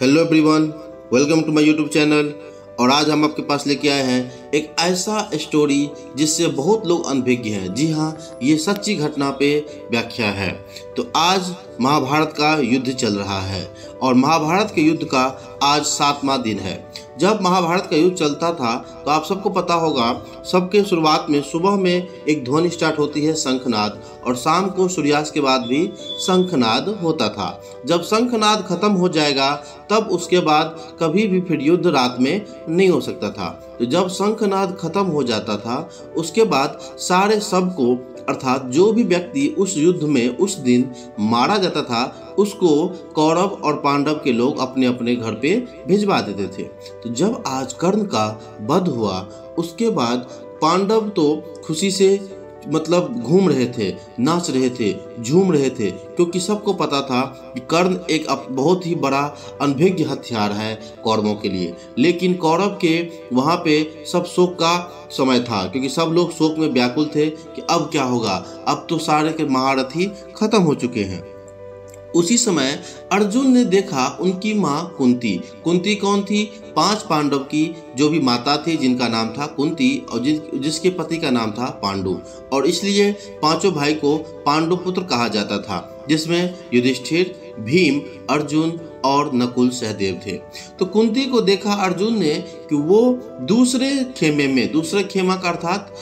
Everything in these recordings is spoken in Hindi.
Hello everyone, welcome to my YouTube channel. और आज हम आपके पास लेके आए हैं एक ऐसा स्टोरी जिससे बहुत लोग अनभिज्ञ हैं। जी हाँ, ये सच्ची घटना पे व्याख्या है। तो आज महाभारत का युद्ध चल रहा है और महाभारत के युद्ध का आज 7वां दिन है। जब महाभारत का युद्ध चलता था तो आप सबको पता होगा, सबके शुरुआत में सुबह में एक ध्वनि स्टार्ट होती है शंखनाद, और शाम को सूर्यास्त के बाद भी शंखनाद होता था। जब शंखनाद खत्म हो जाएगा तब उसके बाद कभी भी फिर युद्ध रात में नहीं हो सकता था। तो जब शंखनाद खत्म हो जाता था उसके बाद सारे सबको, अर्थात जो भी व्यक्ति उस युद्ध में उस दिन मारा जाता था, उसको कौरव और पांडव के लोग अपने अपने घर पे भिजवा देते थे। तो जब आज कर्ण का वध हुआ उसके बाद पांडव तो खुशी से घूम रहे थे, नाच रहे थे, झूम रहे थे, क्योंकि सबको पता था कि कर्ण एक बहुत ही बड़ा अनभिज्ञ हथियार है कौरवों के लिए। लेकिन कौरव के वहाँ पे सब शोक का समय था, क्योंकि सब लोग शोक में व्याकुल थे कि अब क्या होगा, अब तो सारे के महारथी खत्म हो चुके हैं। उसी समय अर्जुन ने देखा उनकी माँ कुंती। कुंती कौन थी? 5 पांडव की जो भी माता थी, जिनका नाम था कुंती और जिसके पति का नाम था पांडु, और इसलिए पांचों भाई को पांडु पुत्र कहा जाता था, जिसमें युधिष्ठिर, भीम, अर्जुन और नकुल सहदेव थे। तो कुंती को देखा अर्जुन ने कि वो दूसरे खेमा का अर्थात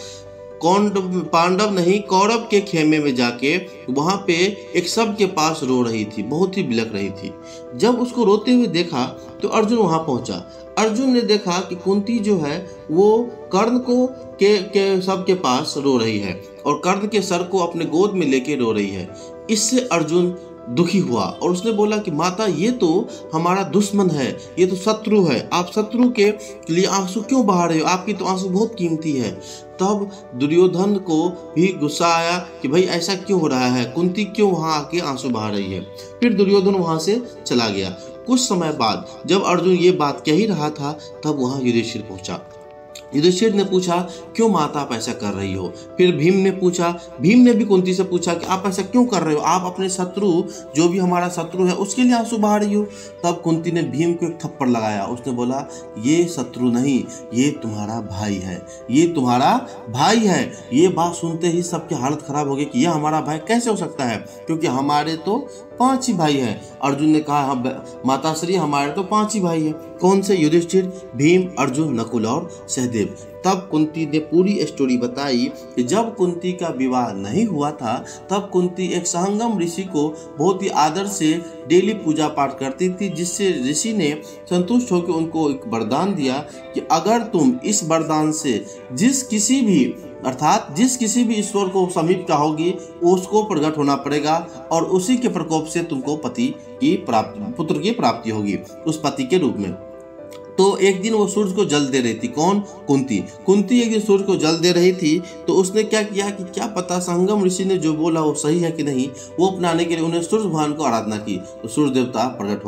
पांडव नहीं, कौरव के खेमे में जाके वहां पे एक सब के पास रो रही थी, बहुत ही बिलख रही थी। जब उसको रोते हुए देखा तो अर्जुन वहां पहुंचा। अर्जुन ने देखा कि कुंती जो है वो कर्ण को के सब के पास रो रही है और कर्ण के सर को अपने गोद में लेके रो रही है। इससे अर्जुन दुखी हुआ और उसने बोला कि माता, ये तो हमारा दुश्मन है, ये तो शत्रु है, आप शत्रु के लिए आंसू क्यों बहा रहे हो? आपकी तो आंसू बहुत कीमती है। तब दुर्योधन को भी गुस्सा आया कि भाई ऐसा क्यों हो रहा है, कुंती क्यों वहां आके आंसू बहा रही है। फिर दुर्योधन वहां से चला गया। कुछ समय बाद जब अर्जुन ये बात कह ही रहा था तब वहां युधिष्ठिर पहुंचा। युधिष्ठिर ने पूछा, क्यों माता आप ऐसा कर रही हो? फिर भीम ने भी कुंती से पूछा कि आप ऐसा क्यों कर रहे हो? आप अपने शत्रु, जो भी हमारा शत्रु है, उसके लिए आंसू बहा रही हो। तब कुंती ने भीम को एक थप्पड़ लगाया। उसने बोला, ये शत्रु नहीं, ये तुम्हारा भाई है, ये तुम्हारा भाई है। ये बात सुनते ही सबकी हालत खराब हो गई कि यह हमारा भाई कैसे हो सकता है, क्योंकि हमारे तो 5 ही भाई हैं। अर्जुन ने कहा, माताश्री हमारे तो 5 ही भाई हैं। कौन से? युधिष्ठिर, भीम, अर्जुन, नकुल और सहदेव। तब कुंती ने पूरी स्टोरी बताई कि जब कुंती का विवाह नहीं हुआ था तब कुंती एक सहंगम ऋषि को बहुत ही आदर से डेली पूजा पाठ करती थी, जिससे ऋषि ने संतुष्ट होकर उनको एक वरदान दिया कि अगर तुम इस वरदान से जिस किसी भी ईश्वर को समीप चाहोगी उसको प्रकट होना पड़ेगा और उसी के प्रकोप से तुमको पुत्र की प्राप्ति होगी, उस पति के रूप में। तो एक दिन वो सूर्य को जल दे रही थी। कौन? कुंती एक दिन सूर्य को जल दे रही थी। तो उसने क्या किया कि क्या पता संगम ऋषि ने जो बोला वो सही है कि नहीं, वो अपनाने के लिए उन्हें सूर्य भगवान को आराधना की। तो सूर्य देवता प्रकट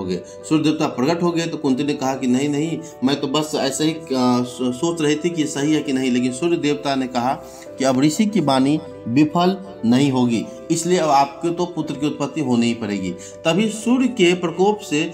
हो गए। तो कुंती ने कहा कि नहीं, मैं तो बस ऐसे ही सोच रही थी कि सही है कि नहीं, लेकिन सूर्य देवता ने कहा कि अब ऋषि की वाणी विफल नहीं होगी, इसलिए अब आपको तो पुत्र की उत्पत्ति होनी ही पड़ेगी। तभी सूर्य के प्रकोप से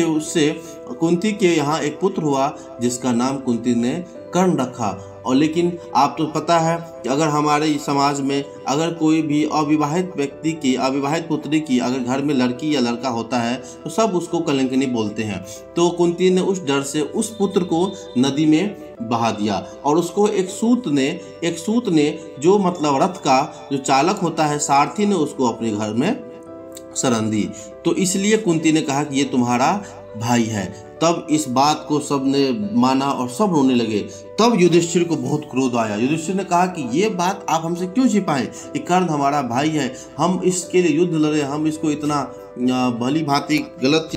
उससे कुंती के यहाँ एक पुत्र हुआ जिसका नाम कुंती ने कर्ण रखा। और लेकिन आप तो पता है कि अगर हमारे समाज में अगर कोई भी अविवाहित व्यक्ति की, अविवाहित पुत्री की अगर घर में लड़की या लड़का होता है तो सब उसको कलंकिनी बोलते हैं। तो कुंती ने उस डर से उस पुत्र को नदी में बहा दिया और उसको एक सूत ने जो रथ का जो चालक होता है, सारथी ने उसको अपने घर में शरण दी। तो इसलिए कुंती ने कहा कि ये तुम्हारा भाई है। तब इस बात को सब ने माना और सब रोने लगे। तब युधिष्ठिर को बहुत क्रोध आया। युधिष्ठिर ने कहा कि ये बात आप हमसे क्यों छिपाएं? कि कर्ण हमारा भाई है, हम इसके लिए युद्ध लड़े, हम इसको इतना भली भांति गलत।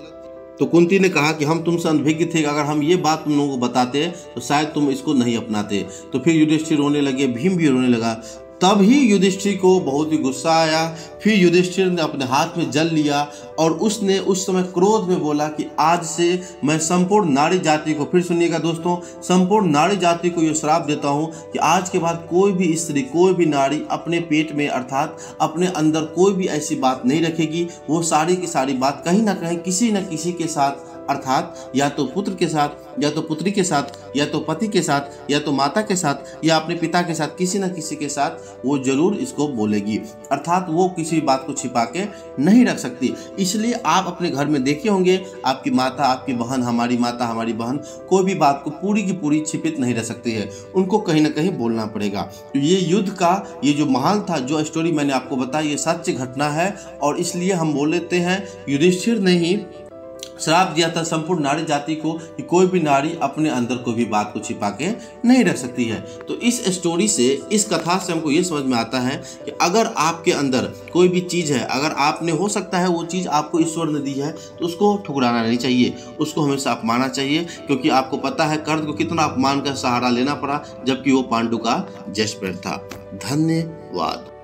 तो कुंती ने कहा कि हम तुमसे अनभिज्ञ थे, अगर हम ये बात तुम लोगों को बताते तो शायद तुम इसको नहीं अपनाते। तो फिर युधिष्ठिर रोने लगे, भीम भी रोने लगा। तब ही युधिष्ठिर को बहुत ही गुस्सा आया। फिर युधिष्ठिर ने अपने हाथ में जल लिया और उसने उस समय क्रोध में बोला कि आज से मैं संपूर्ण नारी जाति को, फिर सुनिएगा दोस्तों, संपूर्ण नारी जाति को ये श्राप देता हूँ कि आज के बाद कोई भी स्त्री, कोई भी नारी अपने पेट में अर्थात अपने अंदर कोई भी ऐसी बात नहीं रखेगी। वो सारी की सारी बात कहीं ना कहीं किसी न किसी के साथ अर्थात या तो पुत्र के साथ, या तो पुत्री के साथ, या तो पति के साथ, या तो माता के साथ, या अपने पिता के साथ, किसी न किसी के साथ वो जरूर इसको बोलेगी। अर्थात वो किसी बात को छिपा के नहीं रख सकती। इसलिए आप अपने घर में देखे होंगे, आपकी माता, आपकी बहन, हमारी माता, हमारी बहन कोई भी बात को पूरी की पूरी छिपित नहीं रह सकती है, उनको कहीं ना कहीं बोलना पड़ेगा। तो ये युद्ध का ये जो महल था, जो स्टोरी मैंने आपको बताई, ये सच्ची घटना है। और इसलिए हम बोल लेते हैं युधिष्ठिर ने ही श्राप दिया था संपूर्ण नारी जाति को कि कोई भी नारी अपने अंदर कोई भी बात को छिपा के नहीं रख सकती है। तो इस स्टोरी से, इस कथा से हमको ये समझ में आता है कि अगर आपके अंदर कोई भी चीज़ है, अगर आपने, हो सकता है वो चीज़ आपको ईश्वर ने दी है, तो उसको ठुकराना नहीं चाहिए, उसको हमेशा अपमानना चाहिए। क्योंकि आपको पता है कर्ण को कितना अपमान का सहारा लेना पड़ा, जबकि वो पांडु का जस्ट पेड़ था। धन्यवाद।